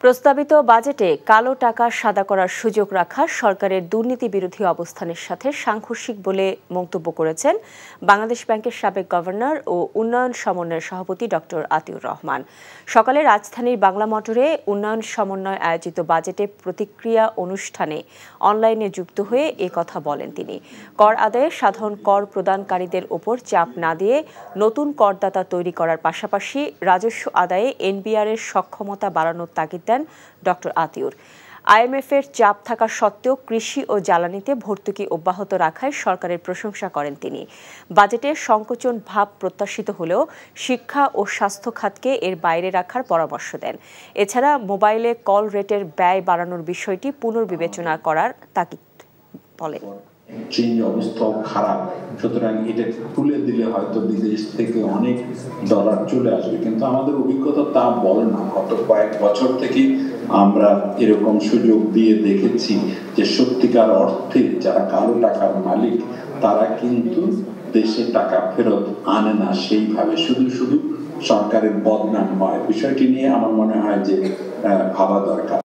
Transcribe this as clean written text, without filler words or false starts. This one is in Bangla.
প্রস্তাবিত বাজেটে কালো টাকা সাদা করার সুযোগ রাখা সরকারের দুর্নীতি বিরোধী অবস্থানের সাথে সাংঘর্ষিক বলে মন্তব্য করেছেন বাংলাদেশ ব্যাংকের সাবেক গভর্নর ও উন্নয়ন সমন্বয়ের সভাপতি ডক্টর আতিউর রহমান। সকালে রাজধানীর বাংলা মোটরে উন্নয়ন সমন্বয় আয়োজিত বাজেটে প্রতিক্রিয়া অনুষ্ঠানে অনলাইনে যুক্ত হয়ে এ কথা বলেন তিনি। কর আদায়ে সাধারণ কর প্রদানকারীদের ওপর চাপ না দিয়ে নতুন করদাতা তৈরি করার পাশাপাশি রাজস্ব আদায়ে এনবিআর এর সক্ষমতা বাড়ানোর তাগিদ দেন ডক্টর আতিউর। আইএমএফ-এর চাপ থাকা সত্ত্বেও কৃষি ও জ্বালানিতে ভর্তুকি অব্যাহত রাখায় সরকারের প্রশংসা করেন তিনি। বাজেটে সংকোচন ভাব প্রত্যাশিত হলেও শিক্ষা ও স্বাস্থ্য খাতকে এর বাইরে রাখার পরামর্শ দেন। এছাড়া মোবাইলে কল রেটের ব্যয় বাড়ানোর বিষয়টি পুনর্বিবেচনা করার তাগিদ বলেন। চীন অবস্থাও খারাপ, সুতরাং এটা তুলে দিলে হয়তো বিদেশ থেকে অনেক ডলার চলে আসবে, কিন্তু আমাদের অভিজ্ঞতা তা বলে না। গত কয়েক বছর থেকে আমরা এরকম সুযোগ দিয়ে দেখেছি যে সত্যিকার অর্থে যারা কালো টাকার মালিক তারা কিন্তু দেশে টাকা ফেরত আনে না সেইভাবে, শুধু শুধু সরকারের বদনাম হয়। বিষয়টি নিয়ে আমার মনে হয় যে ভাবা দরকার।